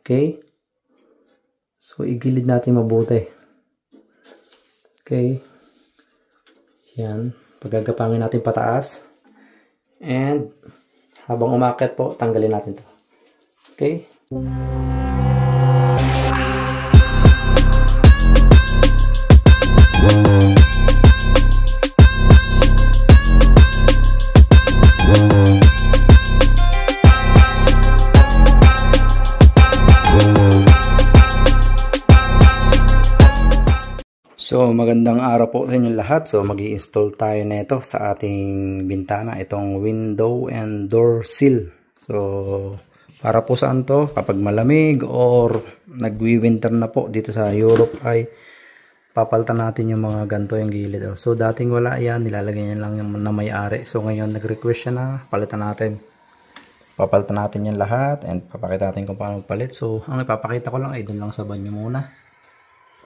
Okay? So, igilid natin mabuti. Okay? Yan. Pagagapangin natin pataas. And, habang umakyat po, tanggalin natin to. Okay? So, magandang araw po sa inyo lahat. So, mag-i-install tayo nito sa ating bintana. Itong window and door sill. So, para po saan to? Kapag malamig or nagwi-winter na po dito sa Europe ay papalitan natin yung mga ganito yung gilid. So, dating wala yan. Nilalagay niya lang yung na may-ari. So, ngayon nag-request siya na palitan natin. Papalitan natin yan lahat and papakita natin kung paano palit. So, ang ipapakita ko lang ay dun lang sa banyo muna.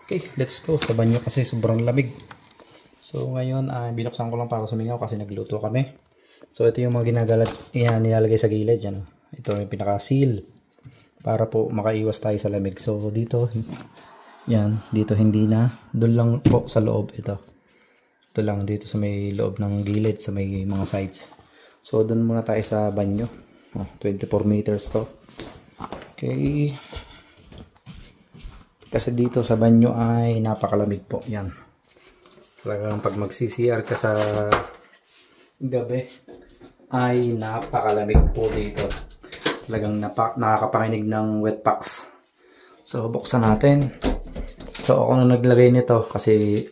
Okay, let's go. Sa banyo kasi sobrang lamig. So, ngayon, binuksan ko lang para sumingaw kasi nagluto kami. So, ito yung mga nilalagay sa gilid. Yan. Ito yung pinaka-seal para po makaiwas tayo sa lamig. So, dito, yan. Dito hindi na. Doon lang po sa loob ito. Ito lang dito sa may loob ng gilid, sa may mga sides. So, doon muna tayo sa banyo. 24 meters to. Okay. Kasi dito sa banyo ay napakalamig po. Yan. Talagang pag mag-CCR ka sa gabi ay napakalamig po dito. Talagang nakakapanginig ng wet packs. So, buksan natin. So, ako na naglagay nito kasi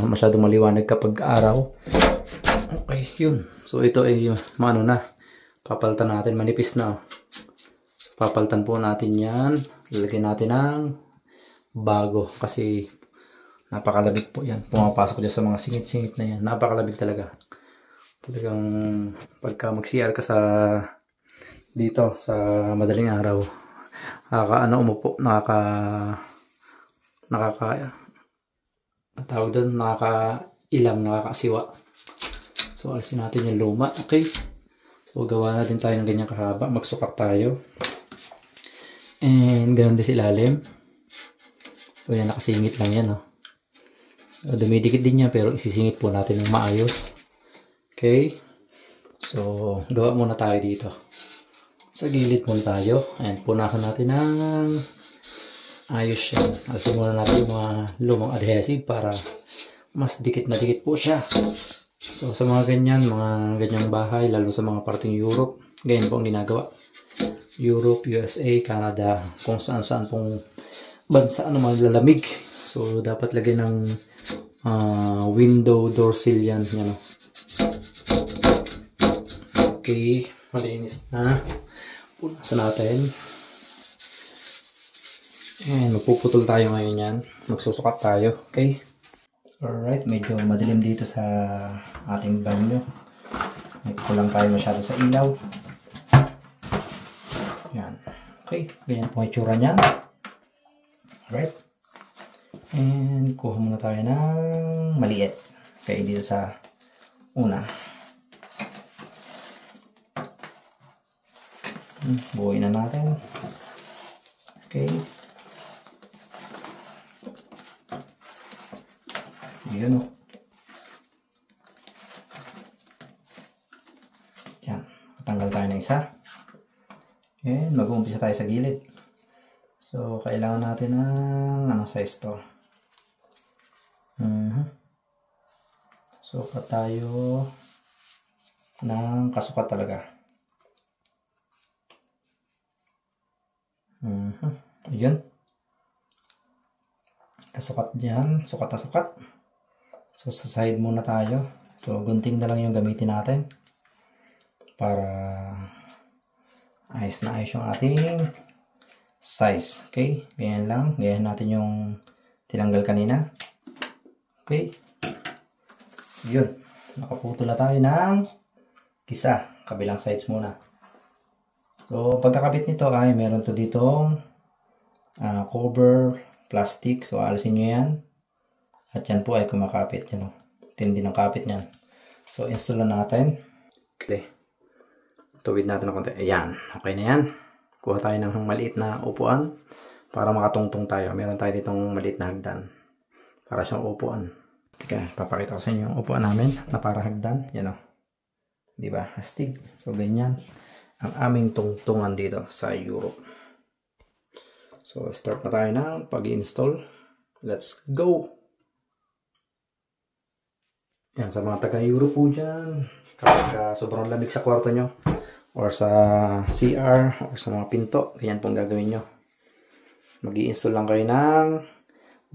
masyadong maliwanag kapag araw. Okay, yun. So, ito ay maano na. Papalitan natin. Manipis na. So, papalitan po natin yan. Lalagyan natin ng bago kasi napakalamig po yan. Pumapasok dyan sa mga singit-singit na yan. Napakalamig talaga. Talagang pagka mag-CR ka sa dito sa madaling araw, nakakailang, nakakasiwa. So, alisin natin yung luma. Okay. So, gawa natin tayo ng ganyang kahaba. Magsukat tayo. And ganun din sa ilalim. So yan, nakasingit lang yan. So, dumidikit din yan pero isisingit po natin ng maayos. Okay. So gawa muna tayo dito. Sa gilid muna tayo. And punasan natin ng ayos yan. Alisin muna natin yung mga lumang adhesive para mas dikit na dikit po siya. So sa mga ganyang bahay, lalo sa mga parting Europe, ganyan po ang ginagawa. Europe, USA, Canada, kung saan-saan pong bansa na malalamig. So, dapat lagyan ng window door sill yan. Yan. Okay, malinis na. Punasan natin. And magpuputol tayo ngayon yan. Magsusukat tayo. Okay. Alright, medyo madilim dito sa ating banyo. May kulang tayo masyado sa ilaw. Yan. Okay, ganyan po ang itsura niyan. Alright. And kuha muna tayo ng maliit. Okay, dito sa una. Buuin na natin. Okay. Yun o. Yan. Tanggal tayo ng isa. And mag-uumpisa tayo sa gilid. So, kailangan natin ng anong size to. Sukat tayo ng kasukat talaga. Ayun. Kasukat dyan. Sukat na sukat. So, sa side muna tayo. So, gunting na lang yung gamitin natin. Para ayos na ayos yung ating size. Okay? Ganyan lang. Ganyan natin yung tinanggal kanina. Okay? Yun. Nakaputol na tayo ng isa. Kabilang sides muna. So, pagkakabit nito ay meron to ditong cover, plastic. So, alisin nyo yan. At yan po ay kumakapit. Yan o. Tindi ng kapit nyan. So, install na natin. Okay. Tuwid natin ng konti. Ayan. Okay na yan. kuha tayo ng maliit na upuan para makatungtong tayo. Meron tayo ditong maliit na hagdan para siyang upuan. Okay, papakita ko sa inyo yung upuan namin na para hagdan. Yan o. Diba? Astig. So, ganyan ang aming tungtungan dito sa Europe. So, start na tayo ng pag-install. Let's go! Yan, sa mga taga-Europe po dyan, kapag sobrang lamig sa kwarto nyo, or sa CR, or sa mga pinto, ganyan pong gagawin nyo. Mag-i-install lang kayo ng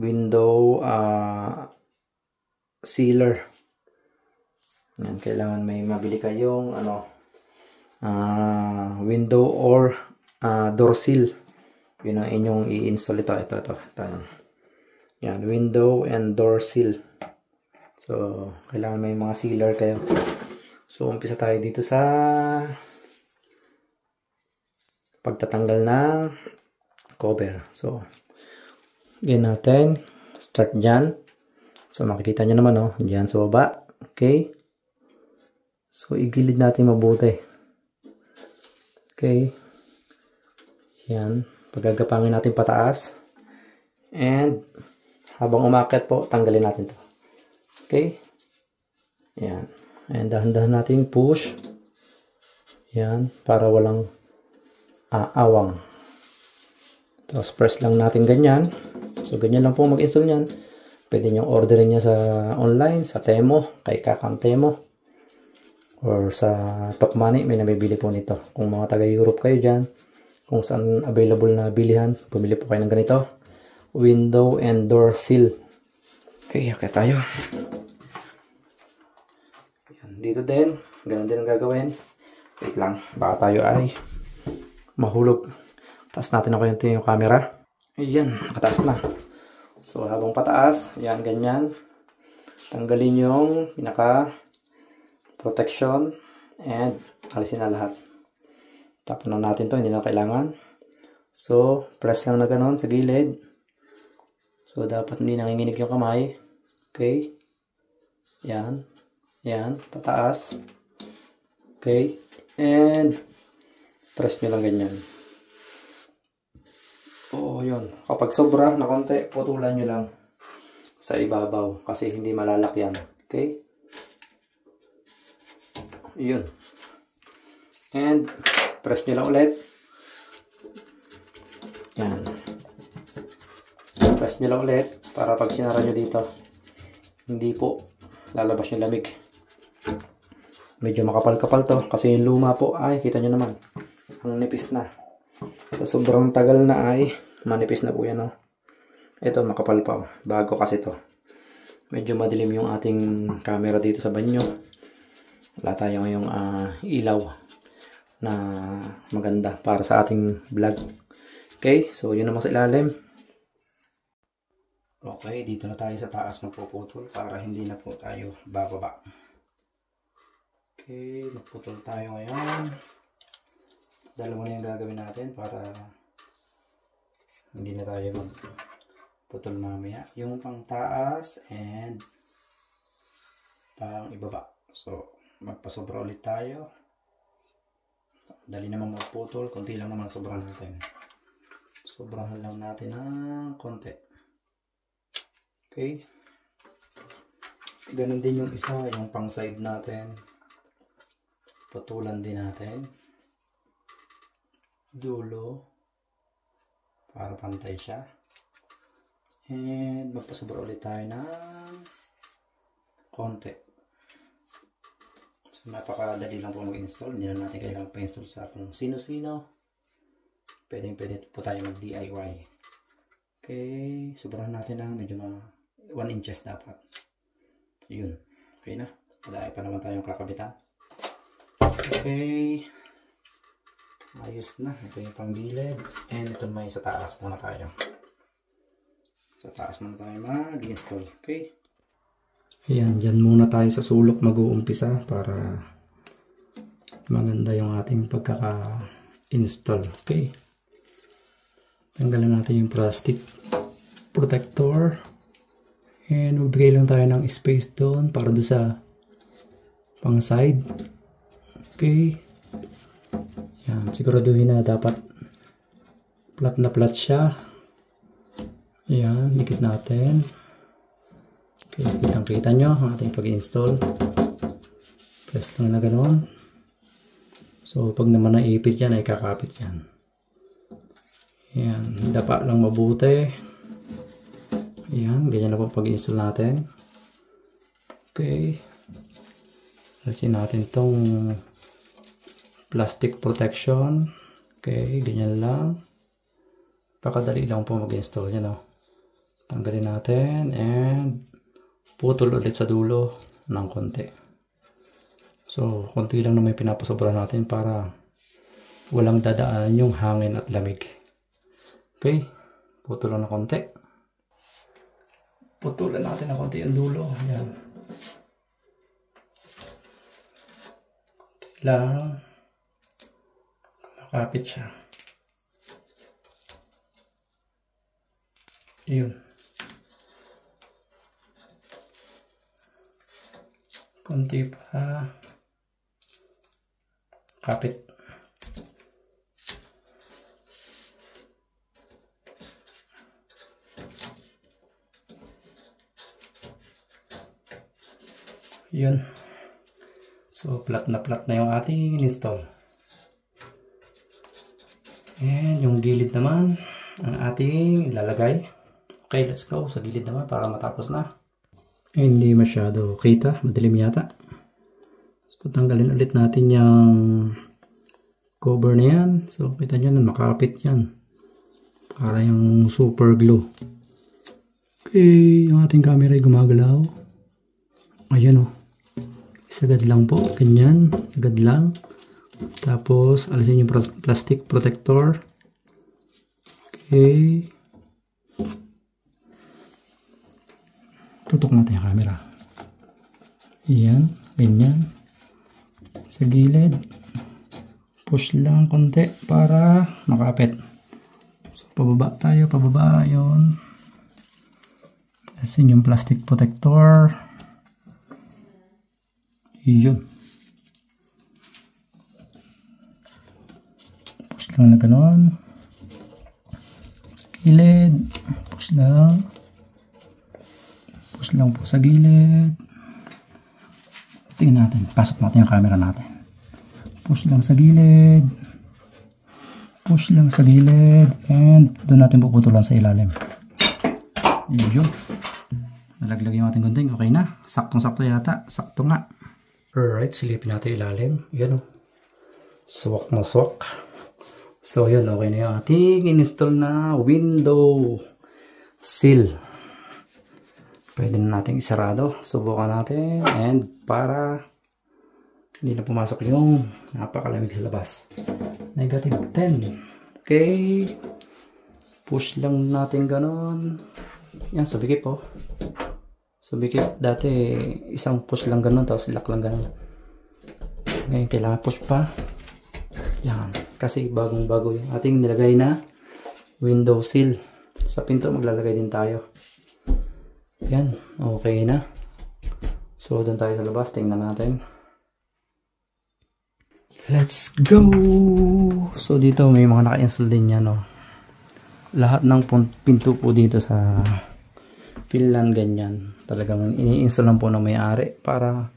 window sealer. Yan, kailangan may mabili kayong window or door seal. Yun ang inyong i-install ito. Yan, window and door seal. So, kailangan may mga sealer kayo. So, umpisa tayo dito sa pagtatanggal ng cover. So, ganyan natin. Start dyan. So, makikita nyo naman, dyan sa baba. Okay. So, igilid natin mabuti. Okay. Yan. Pagagapangin natin pataas. And, habang umakyat po, tanggalin natin to. Okay. Yan. And dahan-dahan natin push. Yan. Para walang awang. Tapos press lang natin ganyan. So, ganyan lang po mag-install yan. Pwede nyo orderin niya sa online, sa Temo, kay Kakang Temo. Or sa Tokmani, may nabibili po nito. Kung mga taga-Europe kayo dyan, kung saan available na bilihan, pumili po kayo ng ganito. Window and door seal. Okay, okay tayo. Dito din, ganun din ang gagawin. Wait lang, baka tayo ay mahulog. Taas natin ako yung camera. Ayan, nakataas na. So, habang pataas, yan, ganyan. Tanggalin yung pinaka protection and alisin na lahat. Tapon na natin to, hindi na kailangan. So, press lang na ganun sa gilid. So, dapat hindi nanginginig yung kamay. Okay. Yan. Yan, pataas. Okay. And press nyo lang ganyan. Oh, yun. Kapag sobra na konti, putulan nyo lang sa ibabaw kasi hindi malalakyan. Okay. Yun. And press nyo lang ulit. Yan. Press nyo lang ulit para pag sinara nyo dito, hindi po lalabas yung lamig. Medyo makapal-kapal to kasi yung luma po ay kita nyo naman ang nipis na. Sa sobrang tagal na ay manipis na po yan. Ito makapal pa. Bago kasi to. Medyo madilim yung ating camera dito sa banyo. Wala tayo ngayong ilaw na maganda para sa ating vlog. Okay, so yun naman sa ilalim. Okay, dito na tayo sa taas magpuputol para hindi na po tayo bababa. Okay, magputol tayo ngayon. Dalawa na yung gagawin natin para hindi na tayo magputol mamaya. Yung pang taas and pang ibaba. So, magpasobra ulit tayo. Dali naman magputol. Konti lang naman sobrahan natin. Sobrahan lang natin ng konti. Okay. Ganun din yung isa, yung pang side natin. Putulan din natin. Dulo. Para pantay siya. And magpasobra ulit tayo ng konti. So napakadali lang po mag-install. Hindi na natin kailangan pa-install sa kung sino-sino. Pwede po tayo mag-DIY. Okay. Sobrahan natin lang. Medyo 1 inches dapat. Yun. Okay na. Wala pa naman tayong kakabitan. Okay. Ayos na. Ito yung panggilid. And ito naman yung sa taas muna tayo. Sa taas muna tayo mag-install. Okay. Ayan. Dyan muna tayo sa sulok mag-uumpisa para maganda yung ating pagkaka-install. Okay. Tanggalan natin yung plastic protector. And magbigay lang tayo ng space doon para doon sa pang side. Okay. Yan, siguraduhin na dapat Flat na flat siya. Ayan, dikit natin. Okay, kitang-kita nyo ang ating pag-install. Press lang na ganoon. So, pag naman naipit yan, ay kakapit yan. Ayan, dapa lang mabuti. Ayan, ganyan na po pag-install natin. Okay. Alisin natin tong plastic protection. Okay, ganyan lang. Pakadali lang po mag-install yan, no? Tanggalin natin and putol ulit sa dulo ng konti. So, konti lang na may pinapasobra natin para walang dadaan yung hangin at lamig. Okay, putol lang na konti. Putulan natin ng konti yung dulo. Ayan. Konti lang. Kumakapit siya. Yun. Konti pa. Kapit. Yun. So, flat na yung ating install. And yung gilid naman, ang ating ilalagay. Okay, let's go. Sa gilid naman para matapos na. Hindi masyado kita. Madilim yata. So, tanggalin ulit natin yung cover na yan. So, kita nyo na makapit yan. Para yung super glue. Okay, yung ating camera ay gumagalaw. Ayan o. Sagad lang po. Ganyan. Sagad lang. Tapos, alisin yung plastic protector. Okay. Tutok natin yung camera. Ayan. Ganyan. Sa gilid. Push lang konti para makapit. So, pababa tayo. Pababa. Yun. Alisin yung plastic protector. Yun. Push lang na ganon. Sa gilid. Push lang. Push lang po sa gilid. Tingnan natin. Pasok natin yung camera natin. Push lang sa gilid. Push lang sa gilid. And doon natin puputulan sa ilalim. Yun. Nalaglag yung ating gunting. Okay na. Saktong-sakto yata. Sakto nga. Alright, silipin natin ilalim. Yan o. Swak na swak. So, yun. Okay na yung ating install na window sill. Pwede na natin isarado. Subukan natin. And para hindi na pumasok yung napakalamig sa labas. -10. Okay. Push lang natin ganon. Yan, subikip po. Subikip. Dati isang push lang ganon. Tapos lock lang ganon. Ngayon kailangan push pa. Yan. Kasi bagong bago yung ating nilagay na window sill. Sa pinto maglalagay din tayo. Yan. Okay na. So doon tayo sa labas. Tingnan natin. Let's go! So dito may mga naka-install din yan. No? Lahat ng pinto po dito sa Finland ganyan. Talagang ini-install lang po ng may-ari para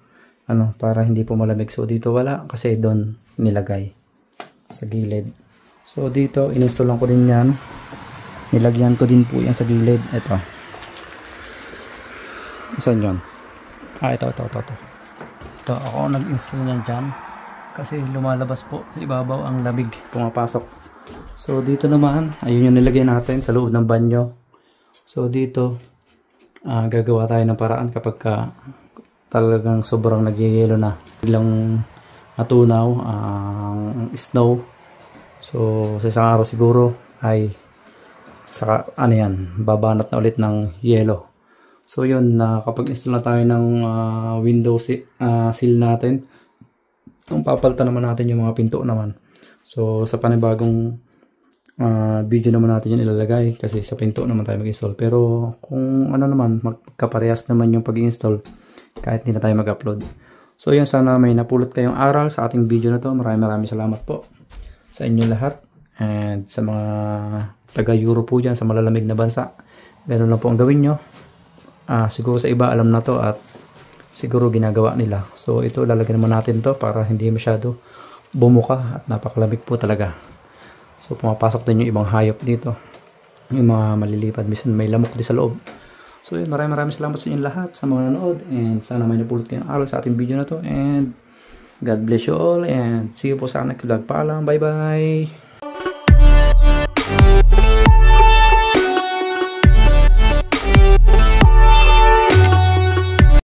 para hindi po malamig. So dito wala kasi doon nilagay sa gilid. So dito in-install lang ko din yan. Nilagyan ko din po yan sa gilid. Ito. Saan yun? Ito. Ito ako nag-install yan dyan. Kasi lumalabas po sa ibabaw ang lamig pumapasok. So dito naman, ayun yung nilagay natin sa loob ng banyo. So dito, gagawa tayo ng paraan kapag talagang sobrang nagyayelo na. Biglang matunaw ang snow. So sa isang araw siguro ay saka babanat na ulit ng yelo. So yun, kapag install na tayo ng window sill natin, ang papalitan naman natin yung mga pinto naman. So sa panibagong video naman natin yun ilalagay kasi sa pinto naman tayo mag-install. Pero kung naman, magkaparehas naman yung pag-install kahit hindi na tayo mag-upload. So yun, sana may napulot kayong aral sa ating video na to. Maraming salamat po sa inyo lahat. And sa mga taga-Euro po dyan, sa malalamig na bansa, ganun lang po ang gawin nyo. Siguro sa iba alam na to at siguro ginagawa nila. So ito lalagyan naman natin to para hindi masyado bumuka at napakalamig po talaga. So pumapasok din yung ibang hayop dito, yung mga malilipad, minsan may lamok din sa loob. So yun, maraming salamat sa inyo lahat sa mga nanood, and sana may napulot kayong aral sa ating video na to, and God bless you all, and see you po sa next vlog. Paalam, bye bye.